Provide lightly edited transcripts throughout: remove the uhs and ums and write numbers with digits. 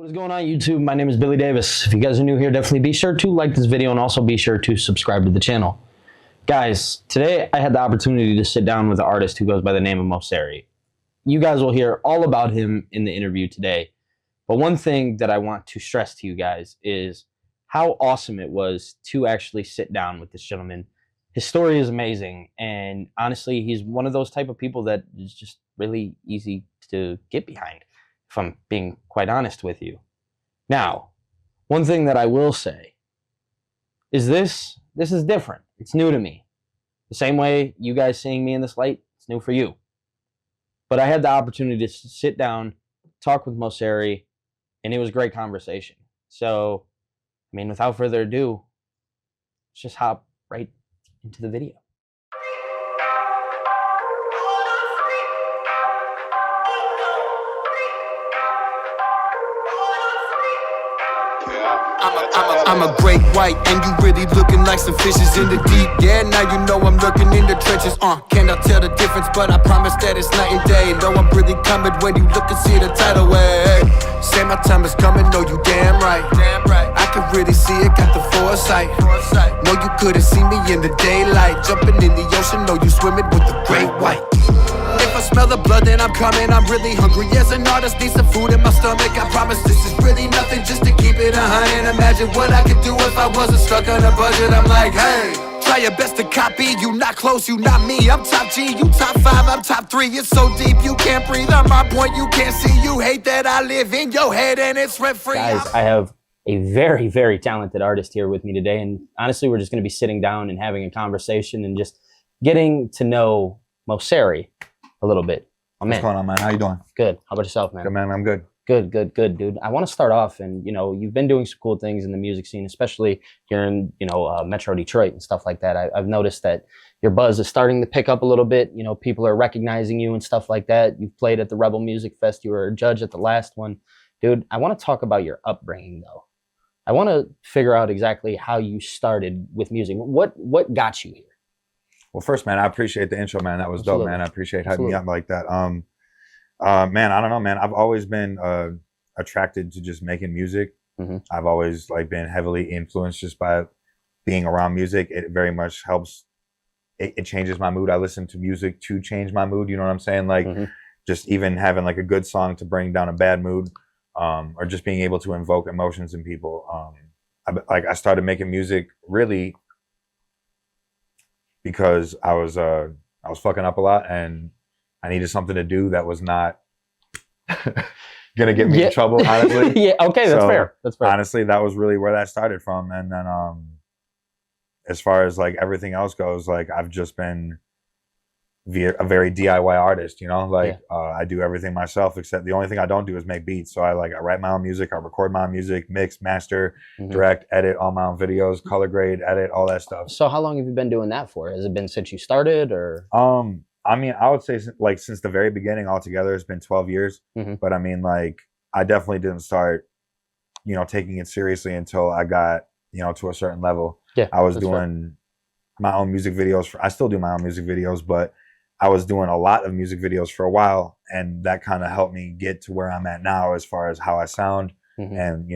What's going on, YouTube? My name is Billy Davis. If you guys are new here, definitely be sure to like this video and also be sure to subscribe to the channel. Guys, today I had the opportunity to sit down with an artist who goes by the name of Mosarie. You guys will hear all about him in the interview today. But one thing that I want to stress to you guys is how awesome it was to actually sit down with this gentleman. His story is amazing, and honestly, he's one of those type of people that is just really easy to get behind, if I'm being quite honest with you. Now, one thing that I will say is this is different. It's new to me. The same way you guys seeing me in this light, it's new for you. But I had the opportunity to sit down, talk with Mosarie, and it was a great conversation. So, I mean, without further ado, let's just hop right into the video. I'm a great white, and you really looking like some fishes in the deep. Yeah, now you know I'm lurking in the trenches. Cannot tell the difference, but I promise that it's night and day. Know I'm really coming when you look and see the tidal wave. Say my time is coming, know you damn right. I can really see it, got the foresight. Know you couldn't see me in the daylight. Jumping in the ocean, know you swimming with the great white. If I smell the blood, then I'm coming. I'm really hungry as an artist, need some food in my stomach. I promise this is really nothing, just to keep it 100. Imagine what I could do if I wasn't stuck on a budget. I'm like, hey, try your best to copy. You not close, you not me. I'm top G, you top 5, I'm top 3. It's so deep, you can't breathe. I'm on point, you can't see. You hate that I live in your head and it's rent-free. Guys, I have a very, very talented artist here with me today. And honestly, we're just going to be sitting down and having a conversation and just getting to know Mosarie a little bit. What's going on, man? How you doing? Good. How about yourself, man? Good, man. I'm good. Good, dude. I want to start off, and you've been doing some cool things in the music scene, especially here in Metro Detroit and stuff like that. I've noticed that your buzz is starting to pick up a little bit. People are recognizing you and stuff like that. You've played at the Rebel Music Fest. You were a judge at the last one, dude. I want to talk about your upbringing, though. I want to figure out exactly how you started with music. What got you here? Well, first, man, I appreciate the intro, man. That was Absolutely. dope, man. I appreciate having me up like that. Man, I don't know, man. I've always been attracted to just making music. Mm-hmm. I've always been heavily influenced just by being around music. It very much helps. It changes my mood. I listen to music to change my mood. You know what I'm saying? Like, just even having like a good song to bring down a bad mood, or just being able to invoke emotions in people. I started making music really because I was fucking up a lot and I needed something to do that was not gonna get me in trouble, honestly. Yeah, okay, that's fair. That's fair. Honestly, that was really where that started from. And then as far as like everything else goes, like I've just been a very DIY artist, I do everything myself, except the only thing I don't do is make beats. So I write my own music, I record my own music, mix, master, direct, edit all my own videos, color grade, edit, all that stuff. So how long have you been doing that for? Has it been since you started, or? I mean, I would say since the very beginning altogether, it's been 12 years. But I mean, I definitely didn't start, taking it seriously until I got, to a certain level. Yeah, I was doing my own music videos. I still do my own music videos, but I was doing a lot of music videos for a while, and that kind of helped me get to where I'm at now as far as how I sound and,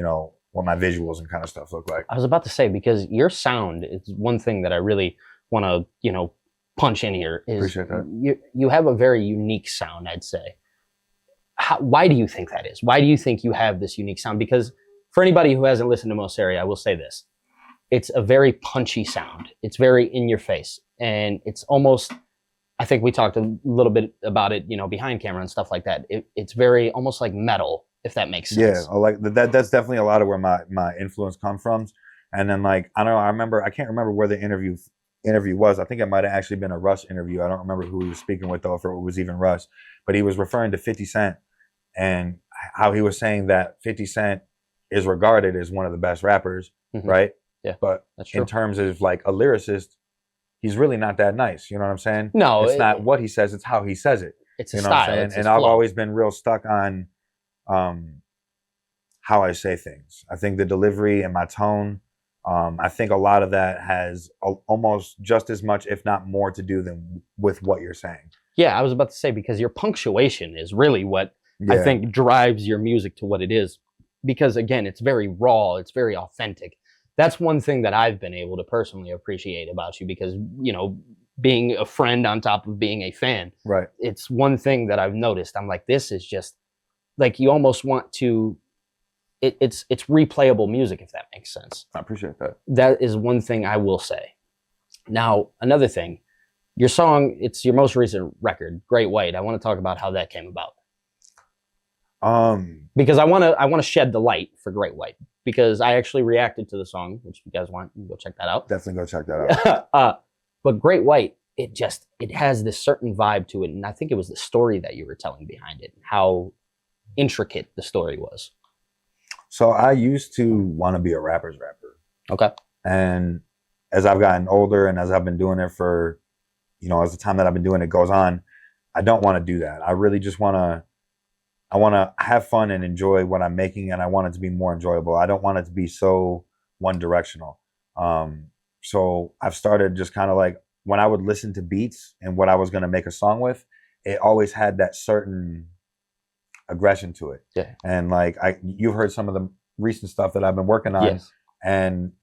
what my visuals and kind of stuff look like. I was about to say, because your sound is one thing that I really want to, punch in here. Appreciate that. You have a very unique sound, I'd say. Why do you think that is? Why do you think you have this unique sound? Because for anybody who hasn't listened to Mosarie, I will say this. It's a very punchy sound. It's very in your face. And it's almost, I think we talked a little bit about it, behind camera and stuff like that. It's very almost like metal, if that makes sense. Yeah, like that's definitely a lot of where my influence comes from. And then I don't know, I can't remember where the interview was. I think it might have actually been a Russ interview. I don't remember who he was speaking with though, if it was even Russ. But he was referring to 50 Cent and how he was saying that 50 Cent is regarded as one of the best rappers, right? Yeah, but in terms of like a lyricist, he's really not that nice. You know what I'm saying? No, it's not what he says; it's how he says it. It's a you know style. What I'm saying? And I've always been real stuck on how I say things. I think the delivery and my tone. I think a lot of that has almost just as much, if not more, to do than with what you're saying. Yeah, I was about to say, because your punctuation is really what I think drives your music to what it is. because again, it's very raw, it's very authentic. That's one thing that I've been able to personally appreciate about you, because being a friend on top of being a fan, Right. it's one thing that I've noticed. I'm like, this is just like, you almost want to. It's replayable music, if that makes sense. I appreciate that. That is one thing I will say. Now, another thing, your song, it's your most recent record, Great White. I want to talk about how that came about. Because I want to shed the light for Great White, because I actually reacted to the song, which if you guys want, you can go check that out. Definitely go check that out. But Great White, it has this certain vibe to it, and I think it was the story that you were telling behind it, how intricate the story was. So I used to want to be a rapper's rapper. Okay. And as I've gotten older and as I've been doing it for, as the time that I've been doing it goes on, I don't want to do that. I really just want to have fun and enjoy what I'm making, and I want it to be more enjoyable. I don't want it to be so one directional. So I've started just kind of like, when I would listen to beats and what I was going to make a song with, it always had that certain aggression to it. Yeah. And like you've heard some of the recent stuff that I've been working on. Yes. And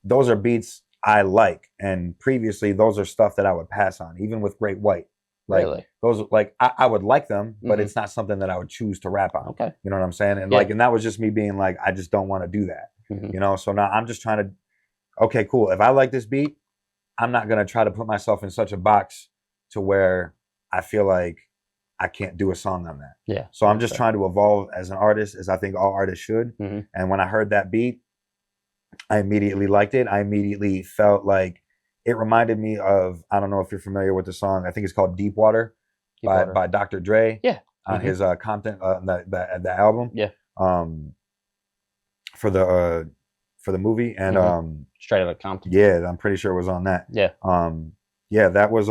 those are beats I like. And previously those are stuff that I would pass on, even with Great White. Like really? Those, like I would like them, but it's not something that I would choose to rap on. Okay. You know what I'm saying? And and that was just me being like, I just don't want to do that. So now I'm just trying to, okay, cool. If I like this beat, I'm not going to try to put myself in such a box to where I feel like I can't do a song on that. Yeah. So I'm just trying to evolve as an artist, as I think all artists should. And when I heard that beat, I immediately liked it. I immediately felt like it reminded me of, I don't know if you're familiar with the song, I think it's called Deep Water, by Dr. Dre. Yeah. On his content, the album. Yeah. For the movie. And Straight Outta Compton. Yeah, I'm pretty sure it was on that. Yeah. Yeah, that was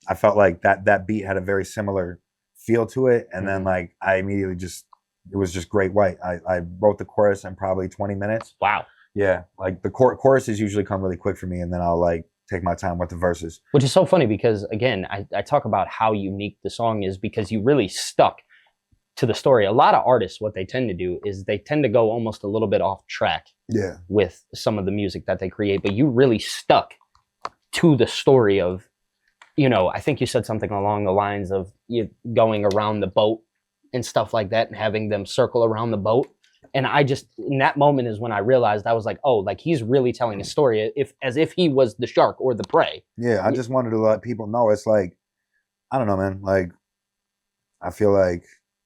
I felt like that beat had a very similar feel to it. And then like I immediately it was just Great White. I wrote the chorus in probably 20 minutes. Wow. Yeah. Like the choruses usually come really quick for me, and then I'll like take my time with the verses. Which is so funny because again, I talk about how unique the song is because you really stuck to the story. A lot of artists, what they tend to do is they tend to go almost a little bit off track with some of the music that they create, but you really stuck to the story of, I think you said something along the lines of you going around the boat and stuff like that and having them circle around the boat. And I just, in that moment is when I realized, I was like, oh, like he's really telling a story as if he was the shark or the prey. Yeah, I just wanted to let people know. It's like, I don't know, man. Like, I feel like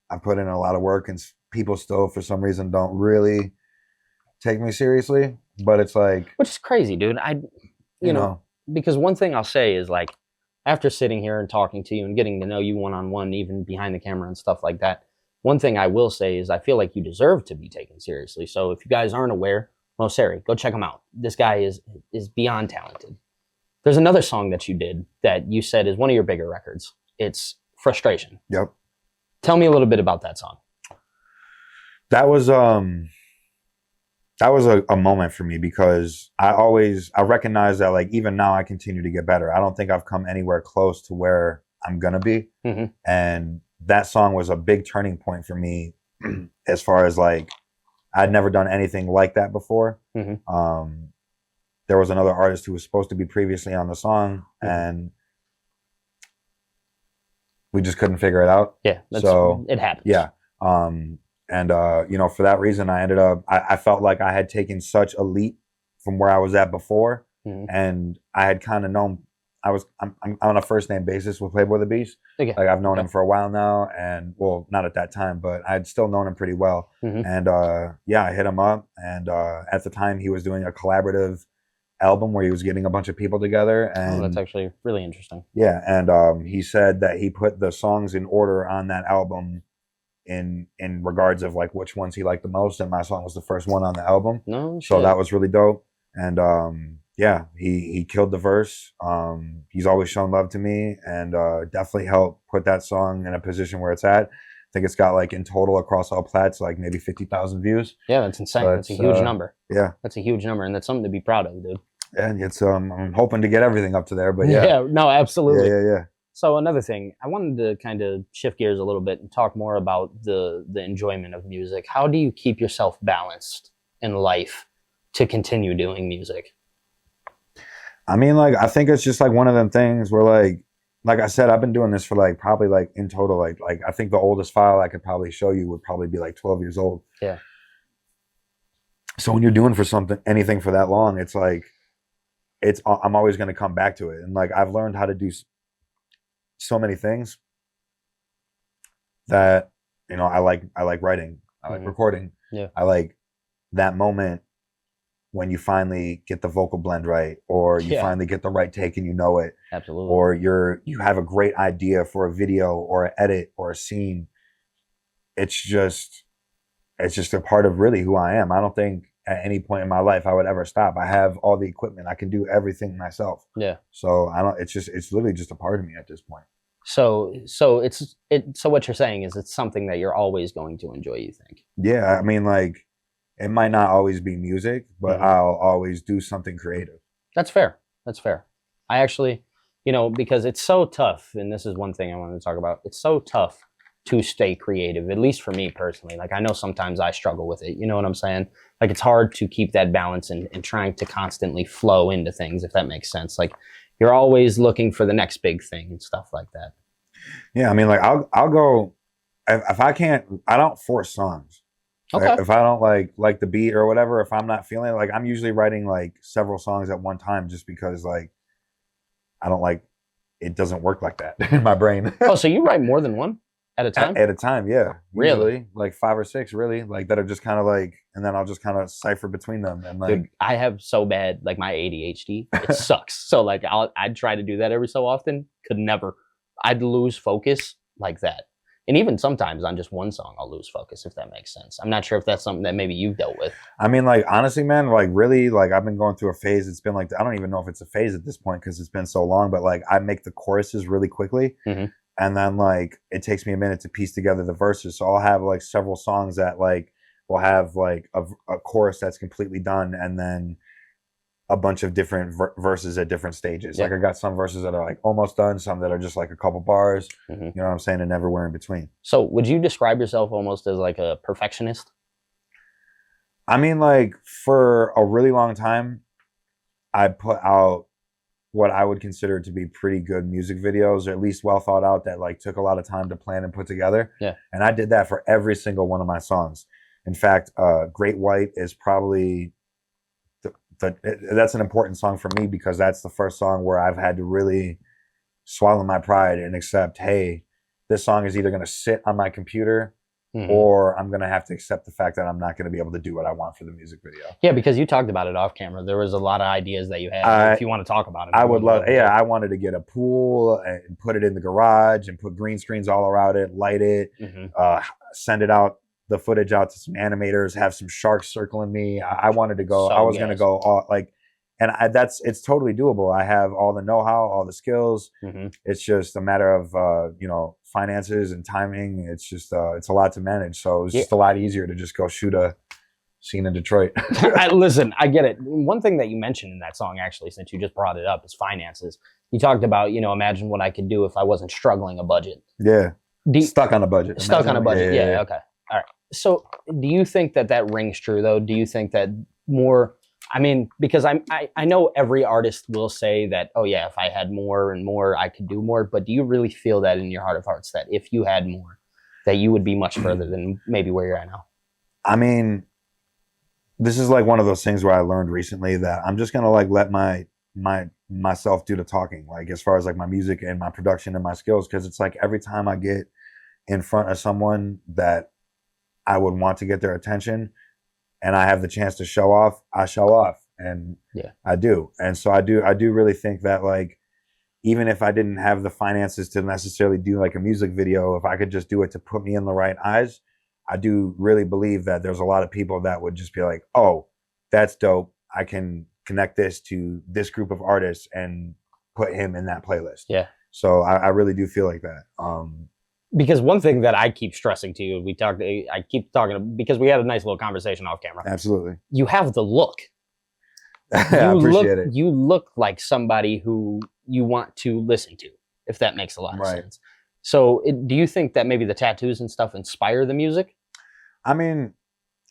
I put in a lot of work and people still, for some reason, don't really take me seriously. But it's like, which is crazy, dude. You know, because one thing I'll say is like, after sitting here and talking to you and getting to know you one-on-one, even behind the camera and stuff like that, one thing I will say is I feel like you deserve to be taken seriously. So if you guys aren't aware, Mosarie, go check him out. This guy is beyond talented. There's another song that you did that you said is one of your bigger records. It's Frustration. Yep. Tell me a little bit about that song. That was a moment for me because I recognize that like even now I continue to get better. I don't think I've come anywhere close to where I'm gonna be. And that song was a big turning point for me as far as like I'd never done anything like that before. There was another artist who was supposed to be previously on the song and we just couldn't figure it out. Yeah, so it happens. Yeah. For that reason, I ended up, I felt like I had taken such a leap from where I was at before. And I had kind of known, I'm on a first name basis with Playboy the Beast. Okay. Like I've known him for a while now, and well, not at that time, but I'd still known him pretty well. And I hit him up, and at the time he was doing a collaborative album where he was getting a bunch of people together. And that's actually really interesting. Yeah, and he said that he put the songs in order on that album in regards of like which ones he liked the most, and my song was the first one on the album. No shit. So that was really dope. And he killed the verse. He's always shown love to me, and definitely helped put that song in a position where it's at. I think it's got like in total across all plats like maybe 50,000 views. Yeah, that's insane. That's a huge number. Yeah, that's a huge number, and that's something to be proud of, dude. And it's I'm hoping to get everything up to there, but yeah, no, absolutely. Yeah. So another thing, I wanted to kind of shift gears a little bit and talk more about the enjoyment of music. How do you keep yourself balanced in life to continue doing music? I mean, like, I think it's just like one of them things where like I said, I've been doing this for like probably like in total, like I think the oldest file I could probably show you would probably be like 12 years old. Yeah. So when you're doing anything for that long, it's like, I'm always going to come back to it. And like, I've learned how to do so many things that, you know, I like writing, I like recording. Yeah. I like that moment when you finally get the vocal blend right, or you finally get the right take and you know it. Absolutely. Or you have a great idea for a video or an edit or a scene. It's just a part of really who I am. I don't think at any point in my life I would ever stop. I have all the equipment. I can do everything myself. Yeah. So it's literally just a part of me at this point. So what you're saying is it's something that you're always going to enjoy, you think? Yeah. I mean, like, it might not always be music, but I'll always do something creative. That's fair. That's fair. I actually, you know, because it's so tough, and this is one thing I wanted to talk about. It's so tough to stay creative, at least for me personally. Like, I know sometimes I struggle with it. You know what I'm saying? Like, it's hard to keep that balance and trying to constantly flow into things, if that makes sense. Like, you're always looking for the next big thing and stuff like that. Yeah, I mean, like, I'll go, if I can't, I don't force songs. Okay. Like, if I don't like the beat or whatever, if I'm not feeling it, like, I'm usually writing like several songs at one time, just because like I don't like, it doesn't work like that in my brain. Oh, so you write more than one at a time? At a time, yeah. Really? Usually, like 5 or 6, really, like that are just kind of like, and then I'll just kind of cipher between them. And like, dude, I have so bad, like, my ADHD, it sucks. So like I'd try to do that every so often, could never. I'd lose focus like that. And even sometimes on just one song, I'll lose focus, if that makes sense. I'm not sure if that's something that maybe you've dealt with. I mean, like, honestly, man, like, really, like, I've been going through a phase. It's been like, I don't even know if it's a phase at this point because it's been so long, but like, I make the choruses really quickly. And then like, it takes me a minute to piece together the verses. So I'll have like several songs that like will have like a chorus that's completely done, and then a bunch of different verses at different stages. Yeah. Like, I got some verses that are like almost done, some that are just like a couple bars, you know what I'm saying, and everywhere in between. So would you describe yourself almost as like a perfectionist? I mean, like, for a really long time, I put out what I would consider to be pretty good music videos, or at least well thought out, that like took a lot of time to plan and put together. Yeah. And I did that for every single one of my songs. In fact, Great White is probably that's an important song for me, because that's the first song where I've had to really swallow my pride and accept, hey, this song is either going to sit on my computer or I'm going to have to accept the fact that I'm not going to be able to do what I want for the music video. Yeah, because you talked about it off camera. There was a lot of ideas that you had. If you want to talk about it. I would love, yeah, I wanted to get a pool and put it in the garage and put green screens all around it, light it, send it out, the footage out to some animators, have some sharks circling me. I wanted to go, I was going to go all like, and it's totally doable. I have all the know-how, all the skills. It's just a matter of, you know, finances and timing. It's just, it's a lot to manage. So it's just a lot easier to just go shoot a scene in Detroit. Listen, I get it. One thing that you mentioned in that song, actually, since you just brought it up, is finances. You talked about, you know, imagine what I could do if I wasn't struggling a budget. Yeah. Stuck on a budget. Stuck on a budget. Yeah. Okay. All right. So do you think that rings true, though? Do you think that more, I mean, because I know every artist will say that, oh yeah, if I had more and more, I could do more. But do you really feel that in your heart of hearts, that if you had more, that you would be much further than maybe where you're at now? I mean, this is like one of those things where I learned recently that I'm just gonna like let myself do the talking, like as far as like my music and my production and my skills, because it's like every time I get in front of someone that I would want to get their attention and I have the chance to show off, I show off. And I do. And so I do really think that, like, even if I didn't have the finances to necessarily do like a music video, if I could just do it to put me in the right eyes, I do really believe that there's a lot of people that would just be like, oh, that's dope. I can connect this to this group of artists and put him in that playlist. Yeah. So I really do feel like that. Because one thing that I keep stressing to you, I keep talking, because we had a nice little conversation off camera. Absolutely. You have the look. I appreciate it. You look like somebody who you want to listen to, if that makes a lot of Right. sense. So do you think that maybe the tattoos and stuff inspire the music? I mean,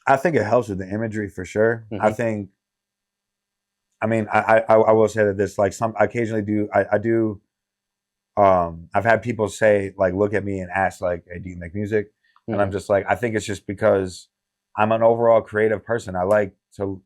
I think it helps with the imagery for sure. I think, I mean, I will say that this, like, I occasionally do, I do, I've had people say, like, look at me and ask, like, hey, do you make music? And I'm just like, I think it's just because I'm an overall creative person. I like to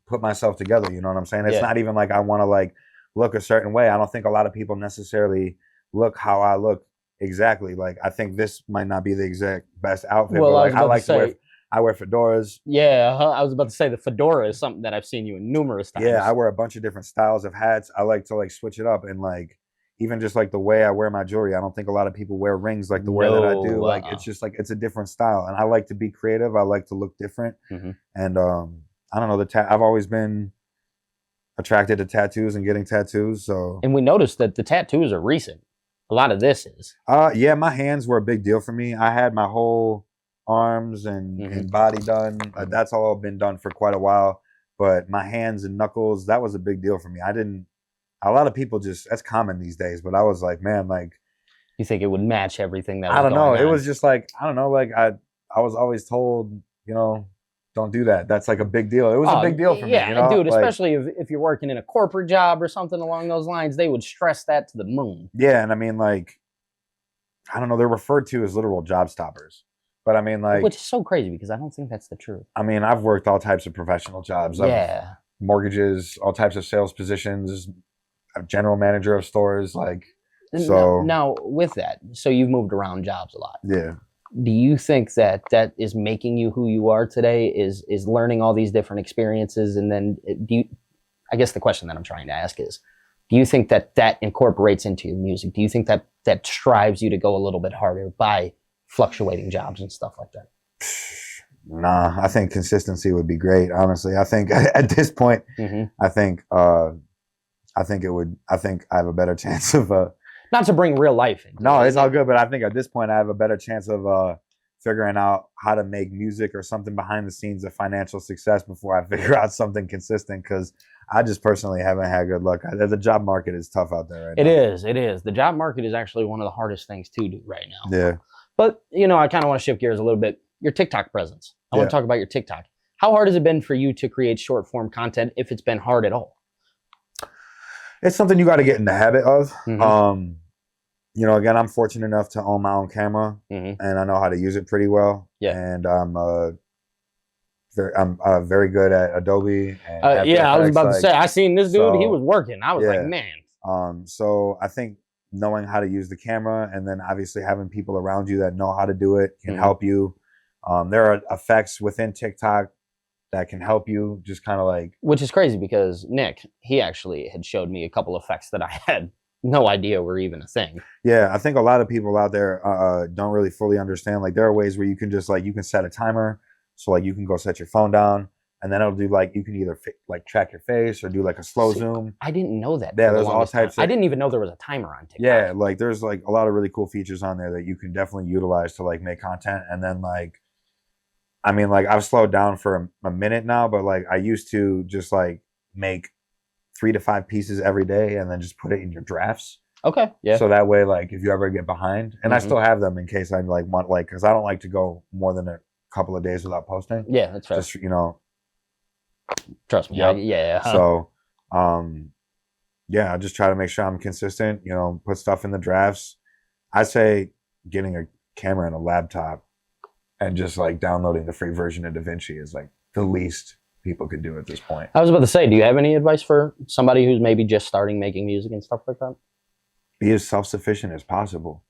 put myself together. You know what I'm saying? It's not even like I want to like look a certain way. I don't think a lot of people necessarily look how I look exactly. Like, I think this might not be the exact best outfit, Well, but like I like to say, I wear fedoras. Yeah, I was about to say the fedora is something that I've seen you in numerous times. Yeah, I wear a bunch of different styles of hats. I like to like switch it up, and like even just like the way I wear my jewelry. I don't think a lot of people wear rings like the way that I do. Like it's just like it's a different style, and I like to be creative. I like to look different, and I don't know, I've always been attracted to tattoos and getting tattoos. So, and we noticed that the tattoos are recent. A lot of this is. Yeah, my hands were a big deal for me. I had my whole arms and body done. That's all been done for quite a while. But my hands and knuckles, that was a big deal for me. A lot of people just, that's common these days. But I was like, man, like. You think it would match everything that was I don't know. going on? It was just like, I don't know, like I was always told, you know, don't do that. That's like a big deal. It was a big deal for me. You know? Dude, like, especially if you're working in a corporate job or something along those lines, they would stress that to the moon. Yeah, and I mean, like, I don't know, they're referred to as literal job stoppers. But I mean, like, which is so crazy because I don't think that's the truth. I mean, I've worked all types of professional jobs. Yeah. Mortgages, all types of sales positions, a general manager of stores, like, so. Now, with that, so you've moved around jobs a lot. Yeah. Do you think that is making you who you are today, is learning all these different experiences? And then I guess the question that I'm trying to ask is, do you think that incorporates into your music? Do you think that strives you to go a little bit harder by fluctuating jobs and stuff like that? Nah, I think consistency would be great. Honestly, I think at this point, I think I have a better chance of not to bring real life in. No, it's all good, but I think at this point I have a better chance of figuring out how to make music or something behind the scenes of financial success before I figure out something consistent, because I just personally haven't had good luck. The job market is tough out there right now. It is. The job market is actually one of the hardest things to do right now. Yeah. But, you know, I kind of want to shift gears a little bit. Your TikTok presence. I want to talk about your TikTok. How hard has it been for you to create short form content, if it's been hard at all? It's something you got to get in the habit of. You know, again, I'm fortunate enough to own my own camera, and I know how to use it pretty well. Yeah. And I'm very good at Adobe. And yeah, I was about to say, I seen this dude, he was working. I was like, man. So I think knowing how to use the camera, and then obviously having people around you that know how to do it can help you. There are effects within TikTok that can help you, just kind of like. Which is crazy because Nick, he actually had showed me a couple effects that I had no idea were even a thing. Yeah, I think a lot of people out there don't really fully understand. Like, there are ways where you can just like, you can set a timer. So like you can go set your phone down, and then it'll do like, you can either like track your face or do like a slow zoom. I didn't know that. Yeah, there's all types. I didn't even know there was a timer on TikTok. Yeah, like there's like a lot of really cool features on there that you can definitely utilize to like make content. And then like, I mean, like I've slowed down for a minute now, but like I used to just like make 3 to 5 pieces every day and then just put it in your drafts. Okay. Yeah. So that way, like if you ever get behind, and I still have them in case I like want, like, because I don't like to go more than a couple of days without posting. Yeah, that's fair. Just, you know. Trust me. Yep. Yeah. So, yeah, I just try to make sure I'm consistent, you know, put stuff in the drafts. I say getting a camera and a laptop and just like downloading the free version of DaVinci is like the least people could do at this point. I was about to say, do you have any advice for somebody who's maybe just starting making music and stuff like that? Be as self-sufficient as possible,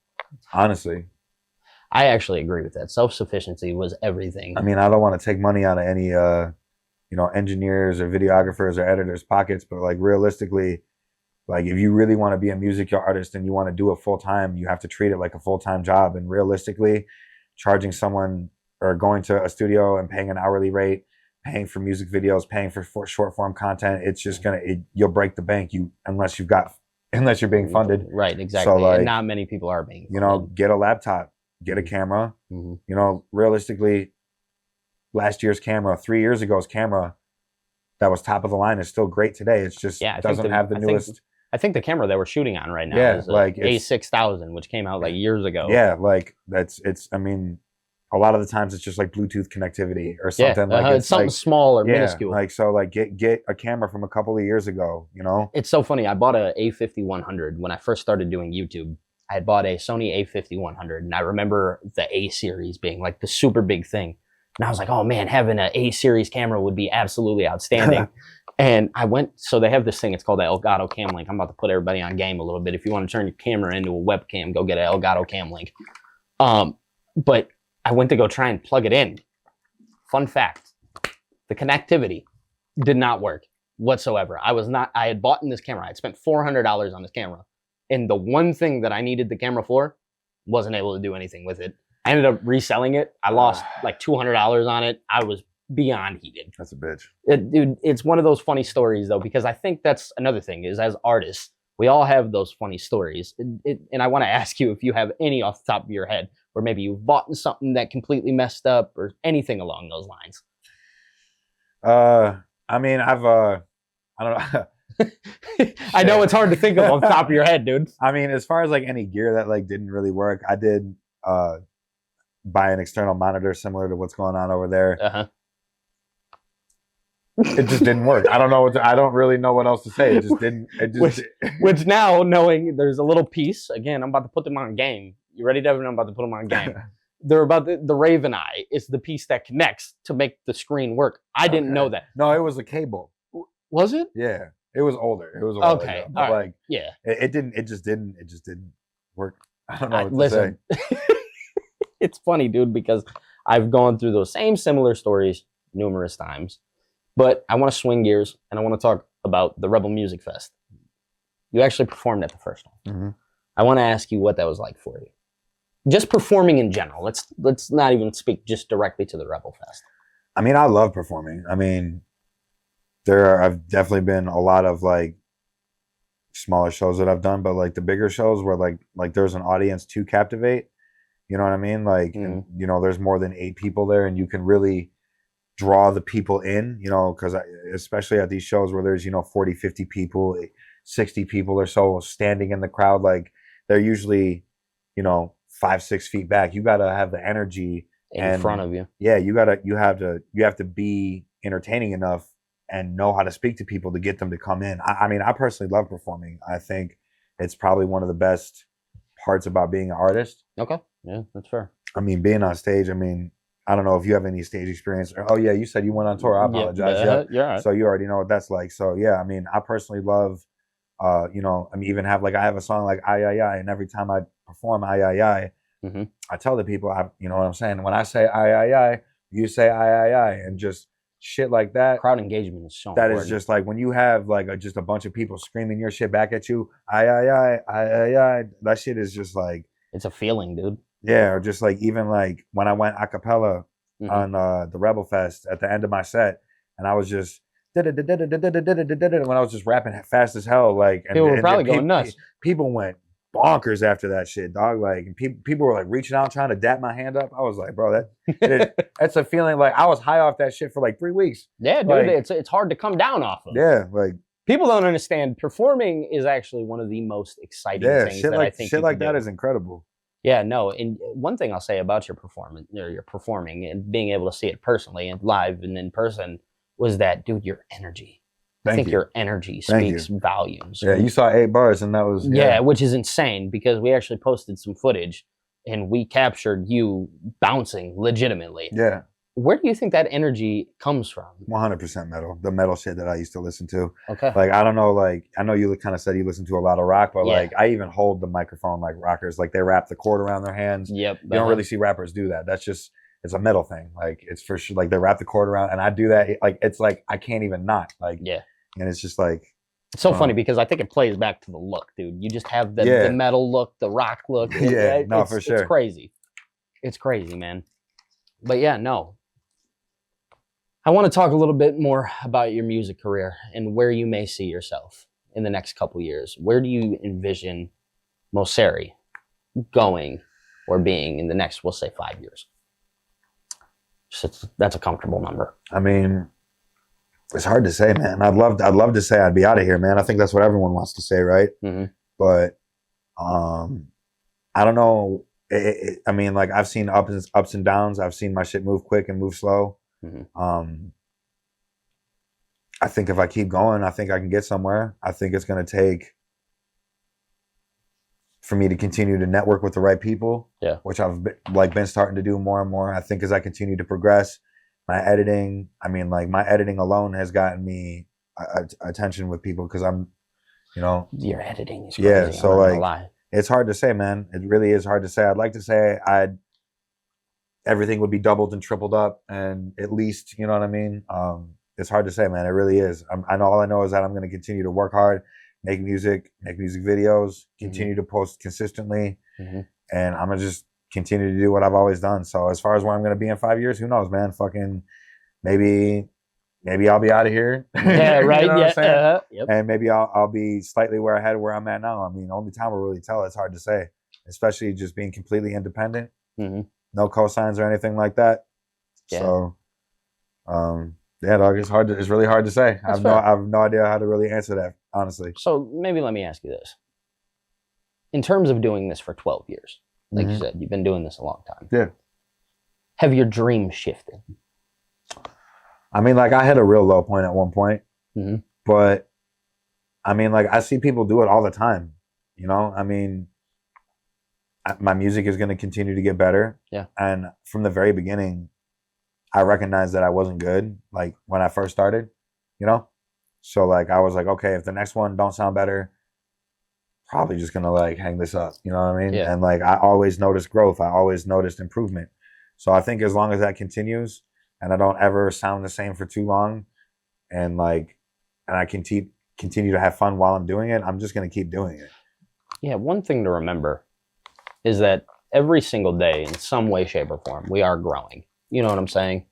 honestly. I actually agree with that. Self-sufficiency was everything. I mean, I don't want to take money out of any, you know, engineers or videographers or editors' pockets, but like realistically, like if you really want to be a music artist and you want to do it full-time, you have to treat it like a full-time job. And realistically, charging someone or going to a studio and paying an hourly rate, paying for music videos, paying for short form content, it's just you'll break the bank unless you're being funded. Right, exactly. So like, and not many people are being funded. You know, get a laptop, get a camera. You know, realistically, last year's camera, 3 years ago's camera that was top of the line is still great today. It's just doesn't have the newest. I think the camera that we're shooting on right now is like A6000, which came out like years ago. Yeah, like I mean, a lot of the times it's just like Bluetooth connectivity or something. Like it's something like, small or minuscule. Like so, like get a camera from a couple of years ago. You know, it's so funny. I bought a A5100 when I first started doing YouTube. I had bought a Sony A5100, and I remember the A series being like the super big thing. And I was like, oh man, having an A series camera would be absolutely outstanding. And I went, so they have this thing, it's called the Elgato Cam Link. I'm about to put everybody on game a little bit. If you want to turn your camera into a webcam, go get an Elgato Cam Link. But I went to go try and plug it in. Fun fact, the connectivity did not work whatsoever. I had bought in this camera. I had spent $400 on this camera. And the one thing that I needed the camera for, wasn't able to do anything with it. I ended up reselling it. I lost like $200 on it. I was beyond heated. That's a bitch. Dude, it's one of those funny stories though, because I think that's another thing is as artists, we all have those funny stories. And I want to ask you if you have any off the top of your head where maybe you've bought something that completely messed up or anything along those lines. I mean, I don't know. I know it's hard to think of off the top of your head, dude. I mean, as far as like any gear that like didn't really work, I did buy an external monitor similar to what's going on over there. It just didn't work. I don't know I don't really know what else to say. It just didn't. It just which now knowing there's a little piece. Again, I'm about to put them on game. You ready, Devin? I'm about to put them on game. They're about the Raven Eye is the piece that connects to make the screen work. I didn't know that. No, it was a cable. Was it? Yeah, it was older. It was a while okay. ago. But right. Like yeah, it didn't. It just didn't work. I don't know what listen, to say. It's funny, dude, because I've gone through those same similar stories numerous times. But I want to swing gears and I want to talk about the Rebel Music Fest. You actually performed at the first one. Mm-hmm. I want to ask you what that was like for you. Just performing in general. Let's not even speak just directly to the Rebel Fest. I mean, I love performing. I mean, I've definitely been a lot of like smaller shows that I've done, but like the bigger shows where like there's an audience to captivate. You know what I mean? Like, and, you know, there's more than 8 people there, and you can really draw the people in, you know, because especially at these shows where there's, you know, 40, 50 people, 60 people or so standing in the crowd, like they're usually, you know, 5-6 feet back. You got to have the energy in front of you. Yeah, you have to be entertaining enough and know how to speak to people to get them to come in. I mean, I personally love performing. I think it's probably one of the best parts about being an artist. Okay. Yeah, that's fair. I mean, being on stage, I mean, I don't know if you have any stage experience. Oh yeah, you said you went on tour. I apologize. Yeah. Right. So you already know what that's like. So yeah, I mean, I personally love, you know, I mean, even have like, I have a song like "Ay Ay Ay," and every time I perform "Ay Ay Ay," I tell the people, you know what I'm saying? When I say "Ay Ay Ay," you say "Ay Ay Ay," and just shit like that. Crowd engagement is so that important. Is just like when you have like just a bunch of people screaming your shit back at you, "Ay Ay Ay, Ay Ay Ay." That shit is just like, it's a feeling, dude. Yeah, or just like even like when I went a cappella on the Rebel Fest at the end of my set, and I was just when I was just rapping fast as hell, like, and people were probably going nuts. People went bonkers after that shit, dog. Like, and people were like reaching out, trying to dap my hand up. I was like, bro, that's a feeling. Like, I was high off that shit for like 3 weeks. Yeah, dude, like, it's hard to come down off of. Yeah, like people don't understand. Performing is actually one of the most exciting things shit that like, I think shit like that is incredible. Yeah, no, and one thing I'll say about your performance, or your performing and being able to see it personally and live and in person, was that, dude, your energy. I think your energy speaks volumes. Yeah, you saw 8 bars, and that was yeah, which is insane because we actually posted some footage and we captured you bouncing legitimately. Yeah. Where do you think that energy comes from? 100% metal. The metal shit that I used to listen to. Okay. Like, I don't know, like, I know you kind of said you listen to a lot of rock, but like, I even hold the microphone like rockers. Like, they wrap the cord around their hands. Yep. You don't really see rappers do that. That's just, it's a metal thing. Like, it's for sure, like, they wrap the cord around, and I do that. Like, it's like, I can't even not. Like, yeah. And it's just like. It's so funny because I think it plays back to the look, dude. You just have the metal look, the rock look. For sure. It's crazy. It's crazy, man. But yeah, no. I want to talk a little bit more about your music career and where you may see yourself in the next couple years. Where do you envision Mosarie going or being in the next, we'll say, 5 years? That's a comfortable number. I mean, It's hard to say, man. I'd love to say I'd be out of here, man. I think that's what everyone wants to say, right? Mm-hmm. But I don't know. I mean, like I've seen ups and downs. I've seen my shit move quick and move slow. Mm-hmm. I think if I keep going, I think I can get somewhere. I think it's going to take for me to continue to network with the right people, which I've been starting to do more and more. I think as I continue to progress, my editing, I mean, like my editing alone has gotten me attention with people because I'm, you know, your editing is crazy. Yeah, so I'm not gonna lie. It's hard to say, man. It really is hard to say. I'd like to say everything would be doubled and tripled up, and at least, you know what I mean. It's hard to say, man. It really is. All I know is that I'm going to continue to work hard, make music videos, continue to post consistently, and I'm gonna just continue to do what I've always done. So as far as where I'm going to be in 5 years, who knows, man? Fucking maybe I'll be out of here. Yeah, right. You know what I'm saying? Yep. And maybe I'll be slightly where I'm at now. I mean, only time will really tell. It's hard to say, especially just being completely independent, no cosigns or anything like that. Yeah. So, yeah, dog, it's really hard to say. I have no idea how to really answer that, honestly. So maybe let me ask you this: in terms of doing this for 12 years, like you said, you've been doing this a long time. Yeah. Have your dreams shifted? I mean, like I hit a real low point at one point, but I mean, like I see people do it all the time. You know, I mean, my music is going to continue to get better. Yeah. And from the very beginning, I recognized that I wasn't good. Like when I first started, you know, so like I was like, okay, if the next one don't sound better, probably just gonna like hang this up. You know what I mean? Yeah. And like I always noticed growth. I always noticed improvement. So I think as long as that continues, and I don't ever sound the same for too long, and I continue to have fun while I'm doing it, I'm just gonna keep doing it. Yeah, one thing to remember is that every single day, in some way, shape, or form, we are growing. You know what I'm saying?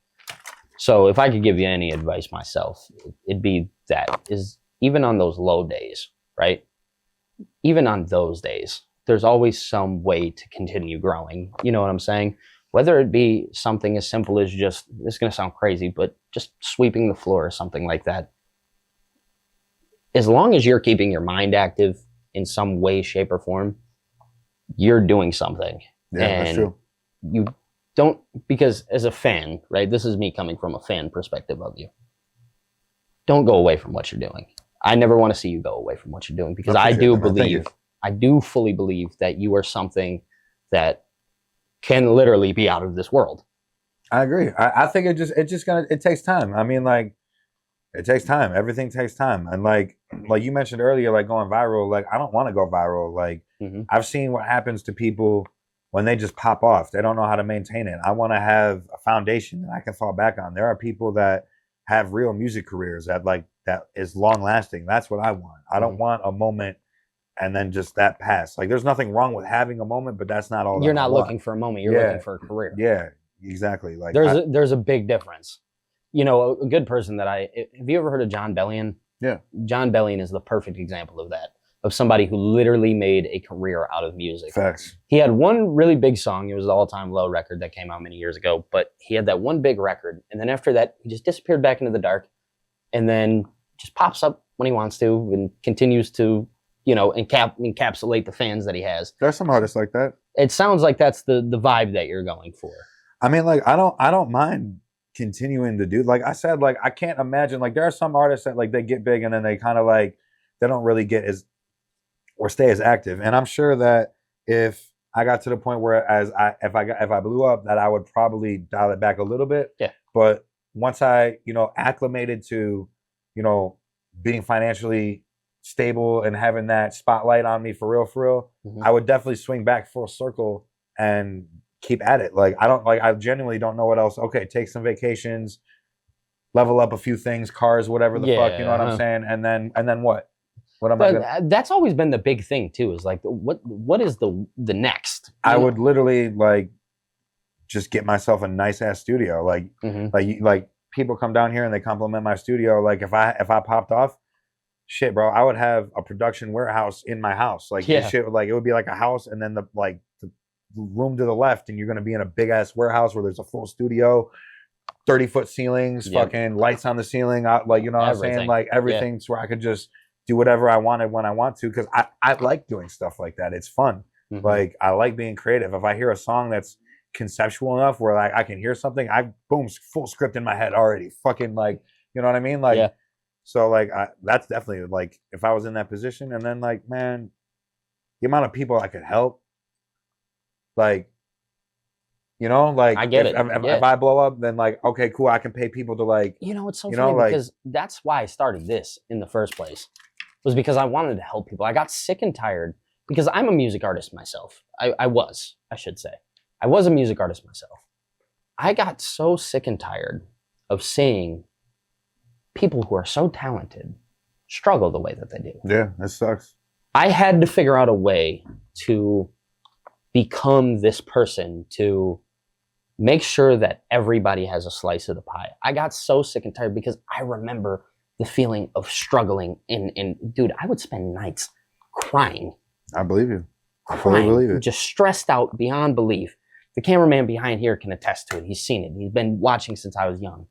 So if I could give you any advice myself, it'd be that is even on those low days, right? Even on those days, there's always some way to continue growing. You know what I'm saying? Whether it be something as simple as just, this is going to sound crazy, but just sweeping the floor or something like that. As long as you're keeping your mind active in some way, shape, or form, you're doing something. Yeah, and that's true. You don't, because as a fan, right, this is me coming from a fan perspective of you. Don't go away from what you're doing. I never want to see you go away from what you're doing, because I do fully believe that you are something that can literally be out of this world. I agree. I think it takes time. I mean, like, it takes time. Everything takes time. And like you mentioned earlier, like going viral, like I don't want to go viral. Like I've seen what happens to people when they just pop off. They don't know how to maintain it. I want to have a foundation that I can fall back on. There are people that have real music careers that is long lasting. That's what I want. I don't want a moment and then just that pass. Like there's nothing wrong with having a moment, but that's not all. You're not looking for a moment. You're looking for a career. Yeah, exactly. Like there's a big difference. You know, a good person have you ever heard of John Bellion? Yeah. John Bellion is the perfect example of that, of somebody who literally made a career out of music. Facts. He had one really big song. It was the All Time Low record that came out many years ago, but he had that one big record. And then after that, he just disappeared back into the dark, and then just pops up when he wants to and continues to, you know, encapsulate the fans that he has. There's some artists like that. It sounds like that's the vibe that you're going for. I mean, like, I don't mind continuing to do, like I said, like I can't imagine, like there are some artists that like they get big and then they kind of like they don't really get as or stay as active. And I'm sure that if I got to the point where if I blew up, that I would probably dial it back a little bit. Yeah. But once I, you know, acclimated to, you know, being financially stable and having that spotlight on me for real, I would definitely swing back full circle and keep at it. Like I genuinely don't know what else. Okay, take some vacations, level up a few things, cars, whatever the fuck, you know what I'm saying? And then what? What am I gonna... That's always been the big thing too, is like what is the next? I would literally like just get myself a nice ass studio. Like like people come down here and they compliment my studio. Like if I popped off, shit, bro, I would have a production warehouse in my house. Like this shit, like it would be like a house, and then the room to the left, and you're gonna be in a big ass warehouse where there's a full studio. 30-foot ceilings, fucking lights on the ceiling, like, you know what I'm saying? Like everything to where I could just do whatever I wanted when I want to, because I like doing stuff like that. It's fun. Like, I like being creative. If I hear a song that's conceptual enough where like I can hear something, boom, full script in my head already. Fucking like, you know what I mean? Like, so like that's definitely like if I was in that position, and then like, man, the amount of people I could help, like, you know, like I get it. If I blow up, then like, okay, cool, I can pay people to like, you know, it's so funny like, because that's why I started this in the first place, was because I wanted to help people. I got sick and tired because I'm a music artist myself. I was a music artist myself. I got so sick and tired of seeing people who are so talented struggle the way that they do. Yeah, that sucks. I had to figure out a way to become this person to make sure that everybody has a slice of the pie. I got so sick and tired because I remember the feeling of struggling in dude, I would spend nights crying. I believe you. I fully believe it. Just stressed out beyond belief. The cameraman behind here can attest to it. He's seen it. He's been watching since I was young.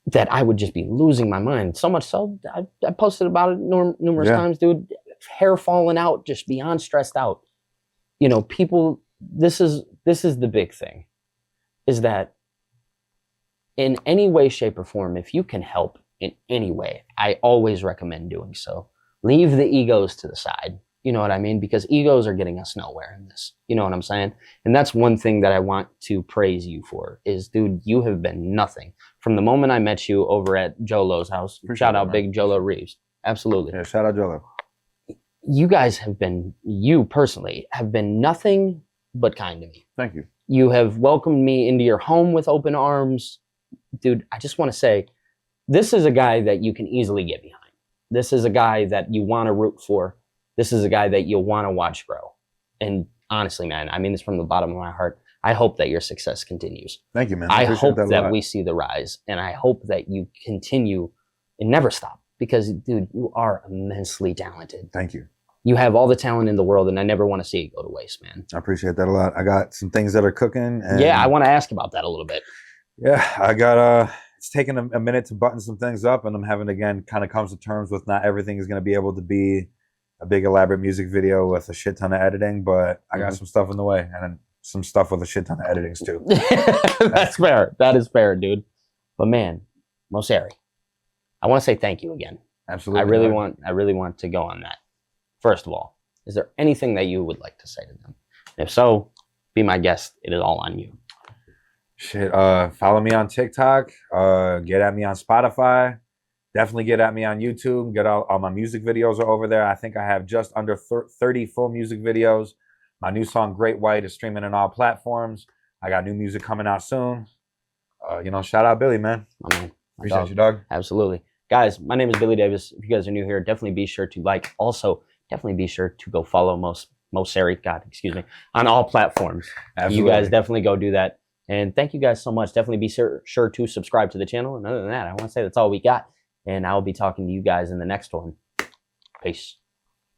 That I would just be losing my mind. So much so, I posted about it numerous times, dude. Hair falling out, just beyond stressed out. You know, people, this is the big thing, is that in any way, shape, or form, if you can help in any way, I always recommend doing so. Leave the egos to the side. You know what I mean? Because egos are getting us nowhere in this. You know what I'm saying? And that's one thing that I want to praise you for is, dude, you have been nothing. From the moment I met you over at Jolo's house, shout out Big Jolo Reeves. Absolutely. Yeah, shout out Jolo. You guys have been, you personally, have been nothing but kind to me. Thank you. You have welcomed me into your home with open arms. Dude, I just want to say, this is a guy that you can easily get behind. This is a guy that you want to root for. This is a guy that you'll want to watch grow. And honestly, man, I mean this from the bottom of my heart. I hope that your success continues. Thank you, man. I hope that we see the rise. And I hope that you continue and never stop. Because, dude, you are immensely talented. Thank you. You have all the talent in the world, and I never want to see it go to waste, man. I appreciate that a lot. I got some things that are cooking. And yeah, I want to ask about that a little bit. Yeah, I got it's taken a minute to button some things up, and I'm having, again, kind of comes to terms with not everything is going to be able to be a big elaborate music video with a shit ton of editing, but I got some stuff in the way, and then some stuff with a shit ton of editings too. That's fair. That is fair, dude. But man, Mosarie, I want to say thank you again. Absolutely. I really want to go on that. First of all, is there anything that you would like to say to them? If so, be my guest. It is all on you. Shit. Follow me on TikTok. Get at me on Spotify. Definitely get at me on YouTube. Get all my music videos are over there. I think I have just under 30 full music videos. My new song, Great White, is streaming on all platforms. I got new music coming out soon. You know, shout out Billy, man. Appreciate you, dog. Absolutely. Guys, my name is Billy Davis. If you guys are new here, definitely be sure to like. Also, definitely be sure to go follow Mosarie, on all platforms. Absolutely. You guys definitely go do that. And thank you guys so much. Definitely be sure to subscribe to the channel. And other than that, I want to say that's all we got. And I'll be talking to you guys in the next one. Peace.